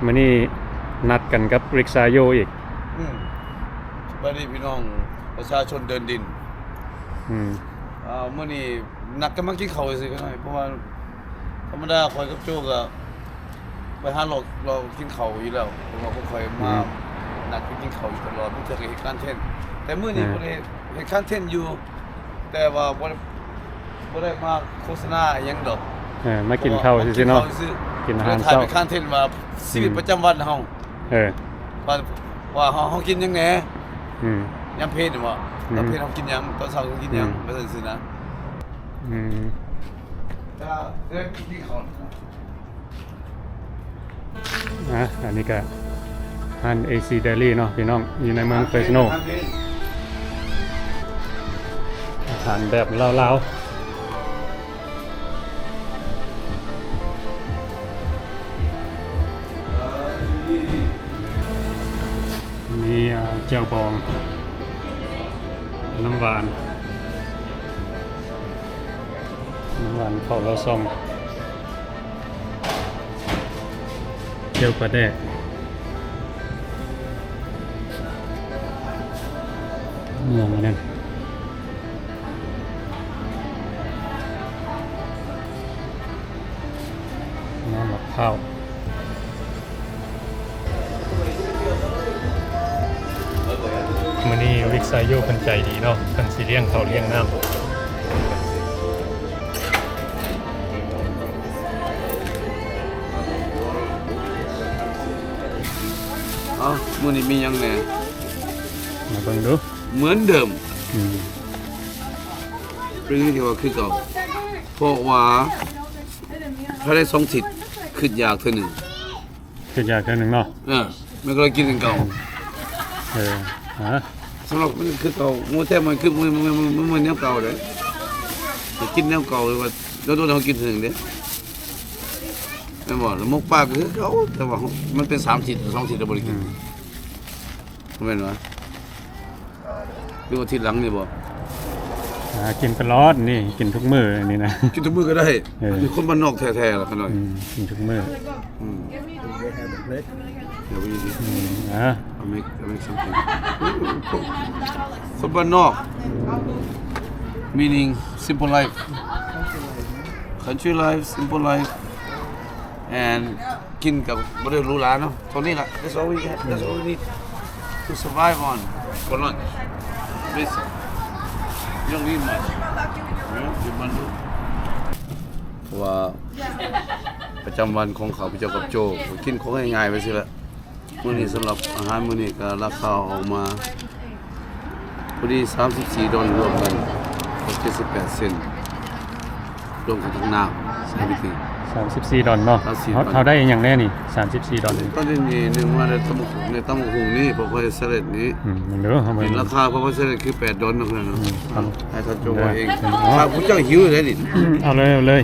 มื้อนี้นัดกันกับริกซาโยอีกบัดนี้พี่น้องประชาชนเดินดินมื้อนี้นัดกันมากินข้าวซื่อกันหน่อยเพราะว่าธรรมดาข่อยกับโจ้ก็ไปหาเรากินข้าวอยู่แล้วเพราะว่าพวกข่อยมานัดกินข้าวอยู่ตลอดบ่เจอเหตุการณ์เช่นแต่มื้อนี้บ่ได้เหตุการณ์เช่นอยู่แต่ว่าบ่ได้มาโฆษณาหยังดอกมากินข้าวซื่อๆเนาะกินอาหารเช้าถ่ายเป็นคอนเทนต์ว่าชีวิตประจำวันเฮาว่าเฮากินหยังแหน่ยามเพลนบ่ตอนเพลนเฮากินหยังตอนเช้าเฮากินหยังว่าซั่นซื่อนะแต่เรื่องที่เขาอันนี้ก็ร้าน AC Dairy เนาะพี่น้องอยู่ในเมืองเฟรชโนอาหารแบบลาวๆมีแจ่วบองน้ำหวานเผาเราซ่องเจียวปลาแดกเมืองอันนั้นน้ำมะพร้าวมื้อนี้ริกซาโยเพิ่นใจดีเนาะเพิ่นสิเลี้ยงข้าวเลี้ยงน้ำมื้อนี้มีหยังแหน่มาเบิ่งดูเหมือนเดิมเป็นที่ว่าคือเก่าเพราะว่าถ้าได้2 ทิศขึ้นยากเท่านึงขึ้นยากเท่านึงเนาะมันก็เลยกินกันเก่าสำหรับมันคือเก่ามื้อแท้มันคือมื้อแนวเก่าเด้จะกินแนวเก่าเลยว่าแล้วตัวเรากินถึงเด้แม่นบ่แล้วมกปลาก็คือเก่าแต่ว่ามันเป็น3 ทิศ2 ทิศเราบ่ได้กินแม่นบ่คือว่าทิศหลังนี่บ่กินตลอดนี่กินทุกมื้อนี่นะกินทุกมื้อก็ได้มีคนบ้านนอกแท้ๆล่ะคั่นหน่อยกินทุกมื้อเดี๋ยวนี้เอาmake something คนบ้านนอก meaning simple life country life simple life and กินกับบ่ได้หรูหราเนาะเท่านี้ล่ะ that's all we need to survive on for lunch basic you don't need much ว่าประจำวันของเขาพี่เจ้ากับโจกินของง่ายๆไปสิละมื้อนี้สำหรับอาหารมื้อนี้ก็ราคาออกมาพอดี$34รวมกัน78เซนต์รวมกันทั้งน้ำ everything $34เนาะเขาได้อย่างแน่นี่$34ตอนนี้นึงว่าในตำหุงนี่พวกเซเลตนี้มันเด้อเฮาบ่ราคาเพราะว่าเซเลตคือ$เนาะเนาะให้ท่านโจว่าเองถ้าผู้เจ้าหิวเลยนี่เอาเลย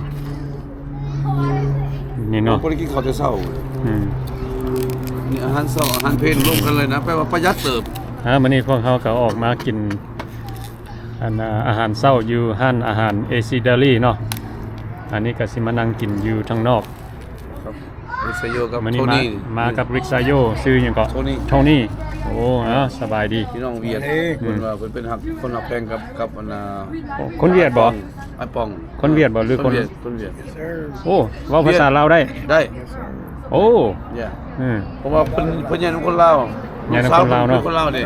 นี่เนาะบ่ได้กินข้าวแต่เช้านี่อาหารเช้าอาหารเพลนรวมกันเลยนะแปลว่าประหยัดเติบมื้อนี้พวกเขาก็ออกมากินอาหารเช้าอยู่ร้านอาหาร AC Dairy เนาะอันนี้ก็สิมานั่งกินอยู่ทางนอกครับริกซาโยกับโทนี่มากับริกซาโยชื่อหยังก็โทนี่โอ้สบายดีพี่น้องเวียดเพิ่นว่าเพิ่นเป็นคนฮักแพงกับคนเวียดบ่ไอ้ปองคนเวียดบ่หรือคนเวียดโอ้เว้าภาษาลาวได้โอ้เพราะว่าเพิ่นใหญ่เป็นคนลาวใหญ่เป็นคนลาวเนาะคนลาวนี่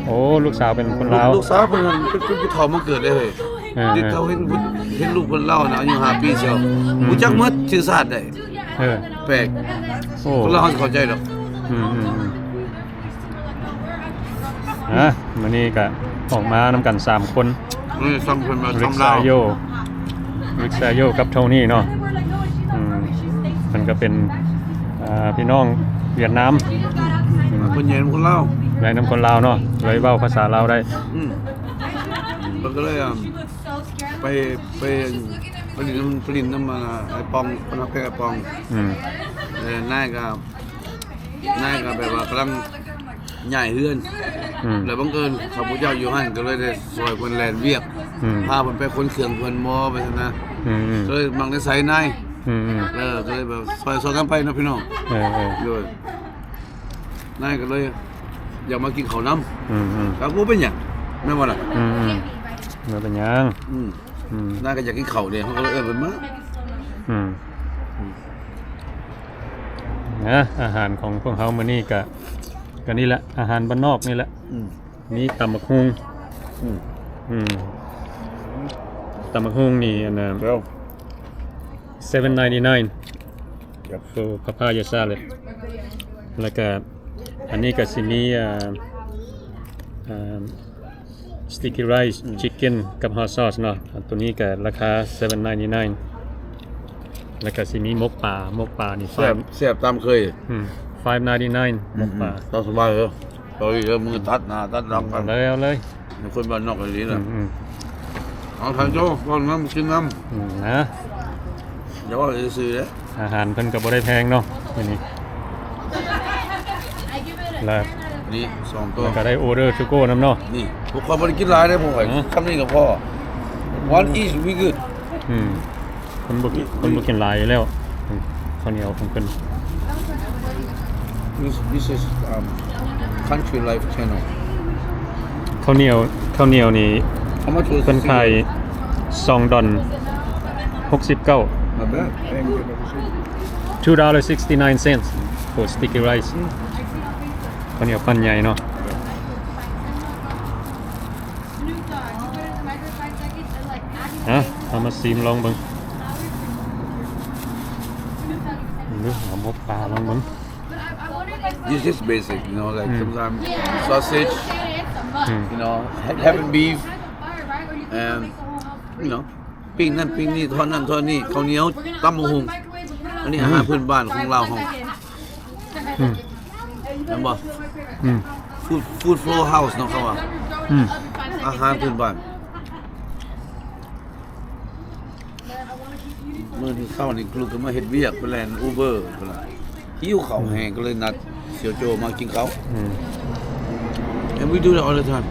โอ้ลูกสาวเป็นคนลาวลูกสาวเพิ่นผู้เฒ่ามาเกิดได้เฮ้ยเด็กเขาเห็นลูกเพิ่นเล่านะอายุ5 ปีเชียวรู้จักหมดชื่อชาติได้แปลกคนลาวเข้าใจดอกมื้อนี้ก็ออกมานำกัน3คน2คนมาริกซาโยกับโทนี่เนาะมันก็เป็นพี่น้องเวียดนามคนใหญ่คนลาวใหญ่นำคนลาวเนาะเลยเว้าภาษาลาวได้มันก็เลยไปลินน้ำมาไอ้ปองคนนักเพลงไอ้ปองนายก็แบบว่ากำลังใหญ่เฮือนแล้วบังเอิญเขาพระเจ้าอยู่หั่นก็เลยได้ซอยเพิ่นแลนเวียกพาเพิ่นไปคนเครื่องเพิ่นมอไปซั่นนะก็เลยบางได้ใส่นาย อืม ก็เลยแบบซอยกันไปนะพี่น้อง เออ ด้วยนายก็เลยอยากมากินข้าวน้ อืม ำครับผมเป็นหยังแม่นบ่ล่ะ เมื่อเป็นยัง นายก็อยากกินข้าวเนี่ยเขาก็เลยเพิ่นมา นะอาหารของพวกเขามื้อนี้ก็นี่แหละอาหารบ้านนอกนี่แหละมีตำบักหุ่งตำบักหุ่งนี่อันน่ะ แล้ว $7.99 ครับ for papaya salad แล้วก็อันนี้ก็สิมีsticky rice chicken กับ hot sauce เนาะอันตัวนี้ก็ราคา$7.99 แล้วก็สิมีมกปลนี่ แซ่บตามเคย $5.99 มกปลา ตามสบายเหรอตอนนี้มือตัดหน้าตัดหลังกั เอา น เลยเอาเลย คนบ้านนอกกันนี้นะ อืม เอาทานโจ้ก่อนน้ำกินน้ นะ ำอย่าว่าซื้อเลย อาหารเพิ่นก็บ่ได้แพงเนาะอันนี้แล้ว นี่2ตัว ก็ได้ออเดอร์ทูโก้นำเนาะ นี่พวกคนบริกินหลายได้ผมให้คำนี้กับพ่อ one each we good คนบ่กินหลายอยู่แล้วข้าวเหนียวของเพิ่น this is country life channel ข้าวเหนียวนี่ how much was เพิ่นขาย$2.69 not bad $2.69 for sticky rice ข้าวเหนียวปั้นใหญ่เนาะเอามาซีมลองเบิ่งเอาหมกปลาลองเบิ่ง this is basic you know like sometimes sausage you know having beef and you know ปิ้งนั่นปิ้งนี่ทอดนั่นทอดนี่ข้าวเหนียวตำบักหุ่งอันนี้อาหารพื้นบ้านของเราของเห็นบ่food flow house เนาะเขาว่าอาหารพื้นบ้านเมื่อที่เข้านี่กลูกก็มาเฮ็ดเวียกไปแลนอูเบอร์พุ่นน่ะหิวข้าวแห้งก็เลยนัดเสี่ยวโจมากินข้าว and we do that all the time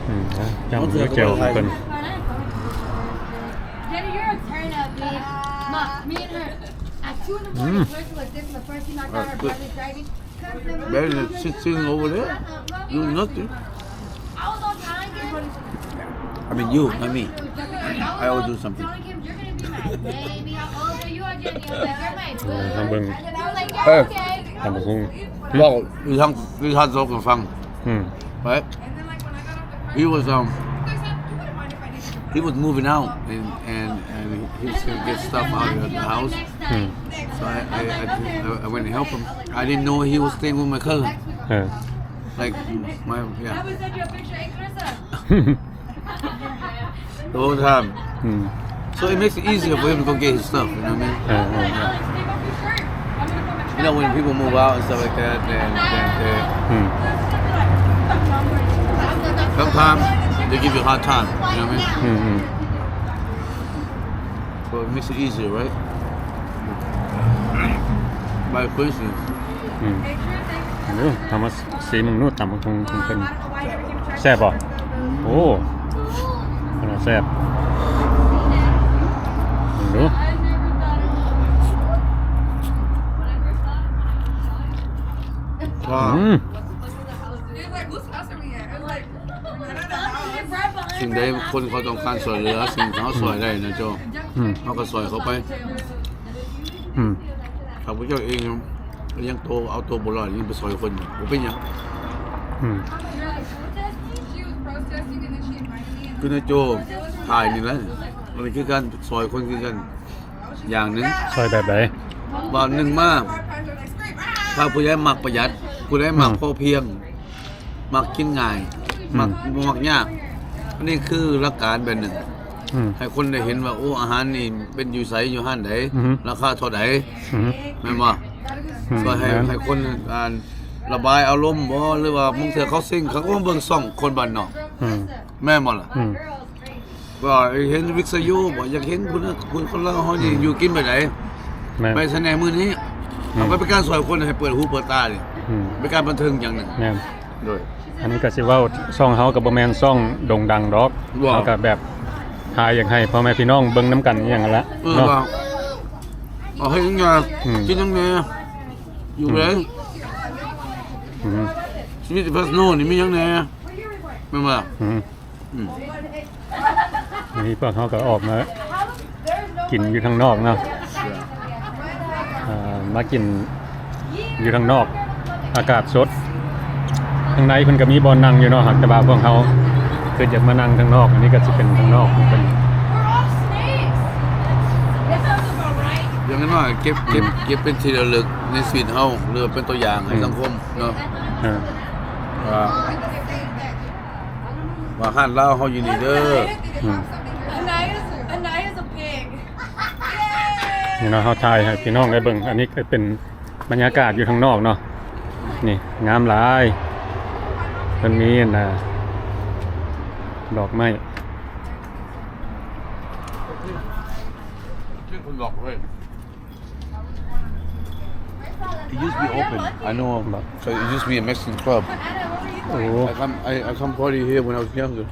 จำเนื้อเจียวของเพิ่น Daddy, you're a turn up, dude. Mom, me and her at 2 in the morning, working like this, and the first thing I got her brother driving. Barry sitting over there doing nothing I was on time, I mean you not me I always do something telling him, you're gonna be my baby. How old are you, Jenny? I was like, you're my boo. ทำเบิ่ง I was like, Hey. yeah, okay. ตำบักหุ่ง บอกวิธีโซกันฟัง right he was moving out and he was gonna get stuff out of the house so I went to help him I didn't know he was staying with my cousin เออ like my yeah I would send you a picture, hey, Clarissa. the whole time so it makes it easier for him to go get his stuff you know what I mean Uh, Take off your shirt. I'm gonna come back. you know when people move out and stuff like that then sometimes they give you a hard time you know what I mean so it makes it easier right by coincidence เดี๋ยวทำมาซีมึงนู่นตำบักหุ่งของเพิ่นแซ่บบ่โอ้แซ่บดู wow It's like, who's cussing me at? It's like, I สิ่งใดคนเขาต้องการสวยเหลือสิ่งที่เขาสวยได้นะโจเขาก็สวยเขาไปถ้าพระเจ้าเองยังโตเอาตัวบุรุษยังไปสวยคนผมเป็นยัง she was protesting and then she invited me. คือนะโจถ่ายนี่แหละมันคือการสวยคนคือกันอย่างหนึ่ง ซอยแบบไหน บางหนึ่งมาก ถ้าผู้ใหญ่มักประหยัดผู้ใดมักพอเพียงมักกินง่ายมักยากอันนี้คือหลักการแบบหนึ่งให้คนได้เห็นว่าโอ้อาหารนี่เป็นอยู่ไสอยู่ห้านใดราคาเท่าใดแม่นบ่ก็ให้คนระบายอารมณ์บ่หรือว่าบางเทื่อเขาซิ่งเขาก็มาเบิ่งซ่องคนบ้านนอกแม่นบ่ล่ะว่าเห็นวิกษยุบ่อยากเห็นคุณคนละเฮานี่อยู่กินไปไหน แม่น ไปแสดงมื้อนี้เอาไปเป็นการสอนคนให้เปิดหูเปิดตาดิเป็นการบันเทิงอย่างหนึ่ง แม่น โดย อันนี้ก็สิเว้าช่องเฮาก็บ่แม่นช่องโด่งดังดอก ว้าว เฮาก็แบบถ่ายอยากให้พ่อแม่พี่น้องเบิ่งนํกันอหย่างนั้นละเนาะ ว่า เอาให้ยังไงกินยังไงอยู่ไหน อืม ชีวิตพัสโน่นี่มียังไงไม่มา อืมนี่พวกเขาก็ออกมากินอยู่ข้างนอกเนาะมากินอยู่ข้างนอกอากาศสดข้างในเพิ่นก็มีบอลนั่งอยู่เนาะหักแต่ว่าพวกเขาเกิดอยากมานั่งข้างนอกอันนี้ก็สิเป็นข้างนอกเป็น อย่างนั้นว่าเก็บเป็นที่ระลึกในชีวิตเฮาหรือเป็นตัวอย่างให้สังคมเนาะว่าห้านลาวเฮาอยู่นี่เด้อ Anaya's a pig. นี่เนาะเขาถ่ายให้พี่น้องได้เบิ่งอันนี้ก็เป็นบรรยากาศอยู่ข้างนอกเนาะนี่งามหลายต้นนี้นะดอกไม้ ชื่อคนหลอกเว้ย It used to be open. I know, so it used to be a Mexican club. โอ้ I come party here when I was younger.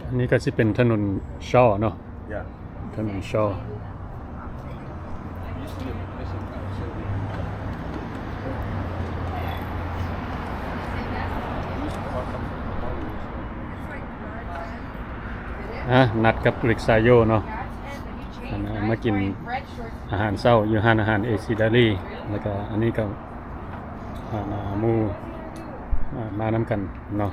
อันนี้ก็สิเป็นถนนช่อเนาะ Yeah. ถนนช่อนัดกับริกซาโยเนาะมากินอาหารเช้าอยู่ห้านอาหารเอซิดาลีแล้วก็อันนี้ก็หมูมานำกันเนาะ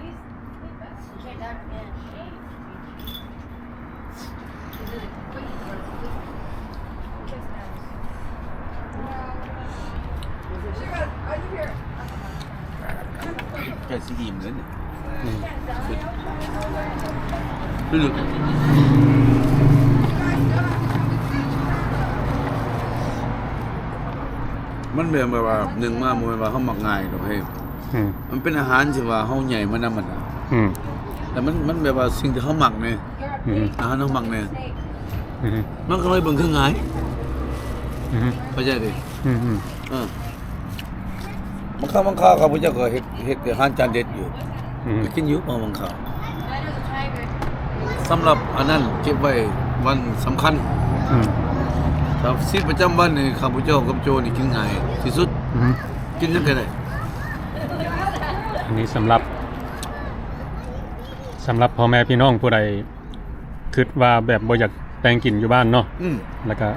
แค่สีอิ่มเลยเนี่ยรู้สึกมันแบบว่าหนึ่งมากมันว่าเขาหมักง่ายดอกเฮ้ยมันเป็นอาหารที่ว่าเขาใหญ่มานำมันอ่ะแต่มันแบบว่าสิ่งที่เขาหมักเนี่ยอาหารเขาหมักเนี่ยมันก็เลยเบิ่งคือง่ายเข้าใจดิบางข้าวครับพระเจ้าก็เฮ็ดอาหารจานเด็ดอยู่กินอยู่บางข้าวสำหรับอันนั้นเก็บไว้วันสำคัญครับชีวิตประจำวันนี่ข้าพเจ้ากับโจนี่กินง่ายที่สุดกินยังไงได้ อันนี้สำหรับพ่อแม่พี่น้องผู้ใดคิดว่าแบบบ่อยากแต่งกินอยู่บ้านเนาะแล้วก็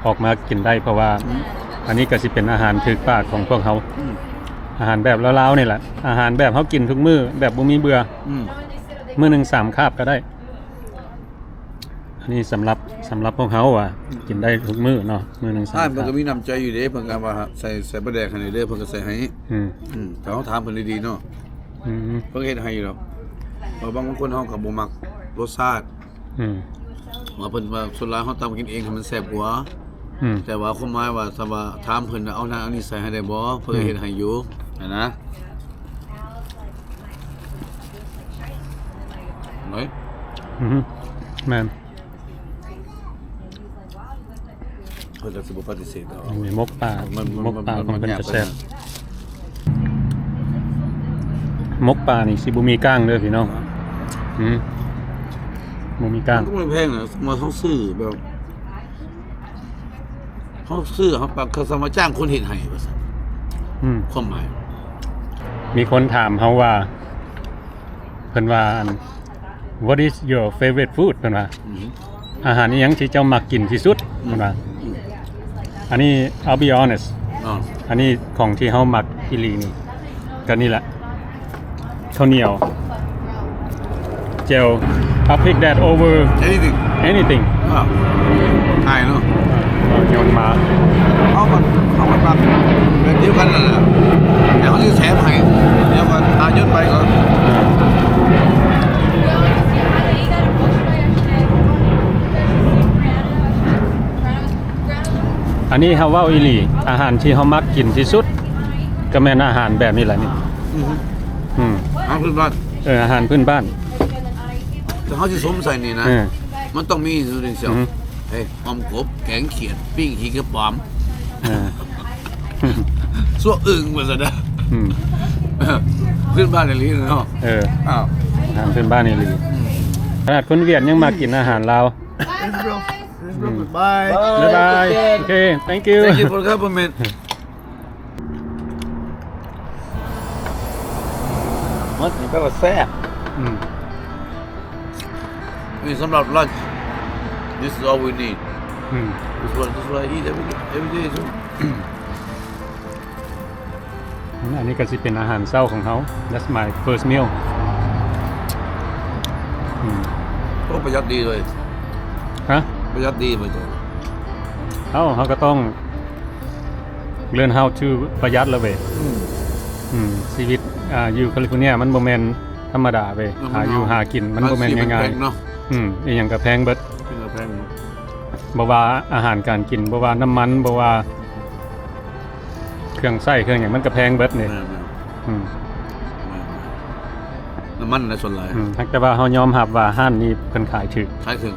ออกมากินได้เพราะว่าอันนี้ก็สิเป็นอาหารถูกปากของพวกเขาอาหารแบบลาวๆนี่แหละอาหารแบบเขากินทุกมื้อแบบบ่มีเบื่อมื้อนึง3คาบก็ได้อันนี้สำหรับพวกเขาอ่ะกินได้ทุกมื้อเนาะมื้อนึง3คาบ มันก็มีน้ำใจอยู่เด้เพิ่นก็ว่าใส่ปลาแดกให้เด้เพิ่นก็ใส่ให้แต่เฮาถามเพิ่นดีๆเนาะเพิ่นเฮ็ดให้อยู่ดอกบางคนเฮาก็บ่มักรสชาติว่าเพิ่นว่าส่วนหลายเฮาตำกินเองให้มันแซ่บกว่าแต่ว่าความหมายว่าถ้าว่าถามเพิ่นเอานั้นอันนี้ใส่ให้ได้บ่เพิ่นเฮ็ดให้อยู่นะน้อยแม่น เพิ่นก็สิบ่ปฏิเสธดอก มีมกป่าของเพิ่นก็แซ่บมกป่านี่สิบ่มีก้างเด้อพี่น้องบ่มีก้างก็ไม่แพงนะมาเขาซื้อแบบเขาซื้อเขาปากเขาสามารถจ้างคนเห็นให้ว่าซั่นความหมาย มีคนถามเฮาว่าเพิ่นว่า What is your favorite food เพิ่นว่าอาหารอีหยังที่เจ้ามักกินที่สุดเพิ่นว่าอันนี้ I'll be honest อันนี้ของที่เฮามักอีหลีนี่ก็นี่แหละข้าวเหนียวเจล I'll pick that over anything ง่ายเนาะโยนมาเอามันปรับแบบเดียวกันนั่นแหละแต่เขาจะแถมให้เดี๋ยวก็ตายศไปก่อน อันนี้เฮาเว้าอีหลีอาหารที่เฮามักกินที่สุดก็แม่นอาหารแบบนี้แหละนี่อาหารพื้นบ้านอาหารพื้นบ้าน แต่เขาจะสวมใส่นี่นะมันต้องมีสุดเสียวเฮ้ยอมกบแกงเขียดปิ้งขี้กระป๋อมสั่วอึ่งว่าซะนะพื้นบ้านอีหลีเนาะอาหารพื้นบ้านอีหลีขนาดคนเวียดยังมากินอาหารลาว Bye. Bye bye. Okay, thank you. Thank you for the compliment. มันนี่แปลว่าแซ่บ อืม นี่สำหรับ lunch this is all we need อืม this is what I eat every day so อันนี้ก็สิเป็นอาหารเช้าของเขา That's my first meal อืม ก็ประหยัดดีเลย ฮะ ประหยัดดีไปจ้ะ เขาก็ต้อง learn how to ประหยัดละเว้ยชีวิตอยู่แคลิฟอร์เนียมันบ่แม่นธรรมดาเว้ยหาอยู่หากินมันบ่แม่นง่าย ๆเนาะ ๆอีหยังก็แพงเบิด กินก็แพงเนาะ บ่ว่าอาหารการกินบ่ว่าน้ำมันบ่ว่าเครื่องใช้เครื่องหยังมันก็แพงเบิดนี่ แม่ อืม ๆน้ำมันในส่วนหลาย แต่ว่าเฮายอมรับว่าห้านนี้เพิ่นขายถูก ขายถึง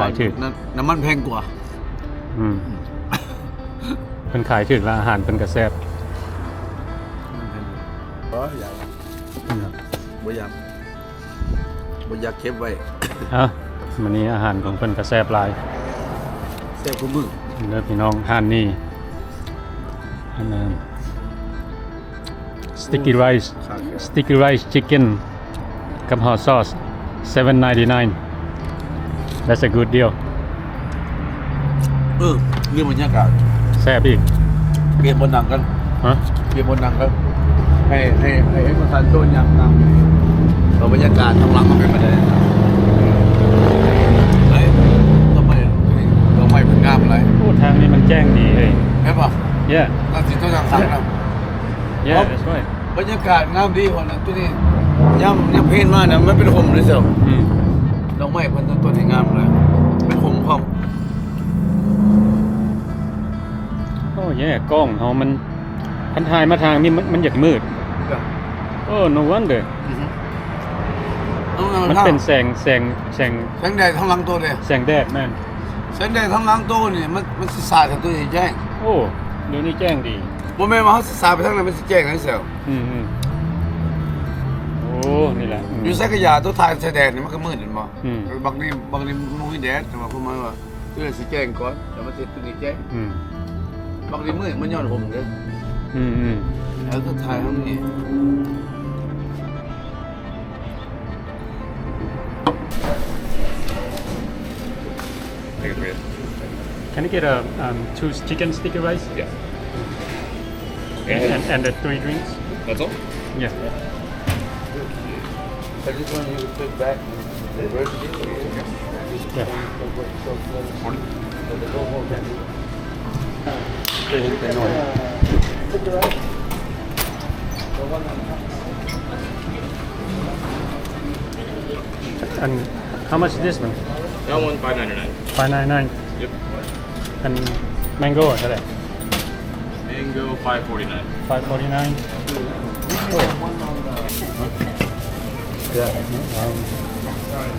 ขายถึง น้ำมันแพงกว่า อืมเพิ่นขายถูกแล้วอาหารเพิ่นก็แซ่บ อยากบ่อยากเก็บไว้ มื้อนี้อาหารของเพิ่นก็แซ่บหลาย แซ่บคู่มือ เด้อพี่น้องห้านนี้อันนั้น sticky rice chicken กับ hot sauce $7.99 That's a good deal เรื่องบรรยากาศ แซ่บอีก เปลี่ยนบนหนังกัน ฮะ เปลี่ยนบนหนังกันให้มาทานต้นยำน้ำเราบรรยากาศทางหลังมันเป็นแบบไหนเฮ้ยทำไมเป็นงามอะไร โอ้ทางนี้มันแจ้งดีเฮ้ย เห็นป่ะ Yeah น่าสิต้องทางสั่งนะ Yeah that's right บรรยากาศงามดีคนนั้นตัวนี้ย่ำเพลนมากนะมันเป็นห่มเลยเสียว อืม ดอกไม้เพิ่นต้นที่งามเลยเป็นห่มพร้อม โอ้แย่กล้องเฮามันพันทายมาทางนี้มันอยากมืดโอ้ no wonder มันเป็นแสง แสงแดดทั้งหลังตัวเลย แสงแดดแม่น แสงแดดทั้งหลังตัวนี่มันสิสาดกับตัวใหญ่แจ้ง โอ้เดี๋ยวนี้แจ้งดี บ่แม่นว่าเฮาสิสาดไปทางนั้นมันสิแจ้งนั่นเสียว อืมโอ้นี่แหละอืม อยู่ไสกะยาตัวทายแสงแดดนี่มันก็มืดเห็นบ่ อืม บางทีมันมีแดดแต่ว่าประมาณว่าตัวสิแจ้งก่อนแต่มันสิตัวนี้แจ้ง อืม บางทีมืดมันย้อนห่มเด้อ อืม แล้วตัวทายทั้งนี้ Can you get a 2 chicken sticky rice? Yeah. And the 3 drinks? That's all? Yeah. I just want you to put back the reverse it. Yeah. And how much is this one? That one, $5.99. $5.99. Yep. And mango เท่าไหร่ Mango, $5.49. $5.49.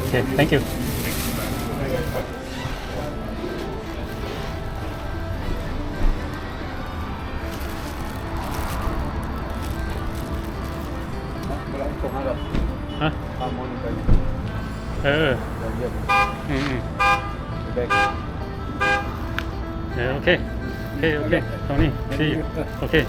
Okay, thank you. Hả? Yeah, okay. Tony, see you. Okay.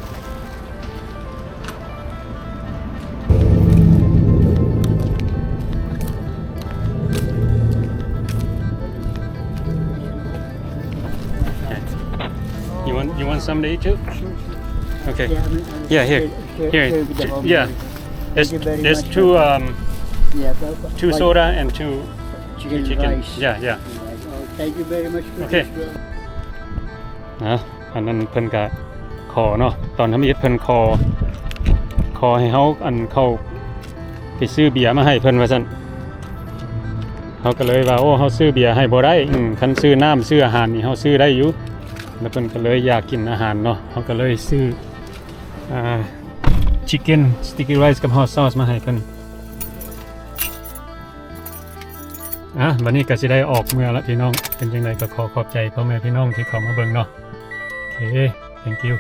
You want some to eat too? Okay. Yeah, here. Yeah. There's two soda and two chicken. Rice. Yeah. Thank you very much for Okay. this. อันนั้นเพิ่นก็ขอเนาะตอนทำอิฐเพิ่นขอให้เฮาเข้าไปซื้อเบียร์มาให้เพิ่นว่าซั่นเฮาก็เลยว่าโอ้เฮาซื้อเบียร์ให้บ่ได้คันซื้อน้ำซื้ออาหารนี่เฮาซื้อได้อยู่แล้วเพิ่นก็เลยอยากกินอาหารเนาะเฮาก็เลยซื้อchicken sticky rice กับ hot sauce มาให้เพิ่นวันนี้ก็สิได้ออกเมื่อละพี่น้องเป็นจังไดก็ขอบใจพ่อแม่พี่น้องที่เข้ามาเบิ่งเนาะโอเค thank you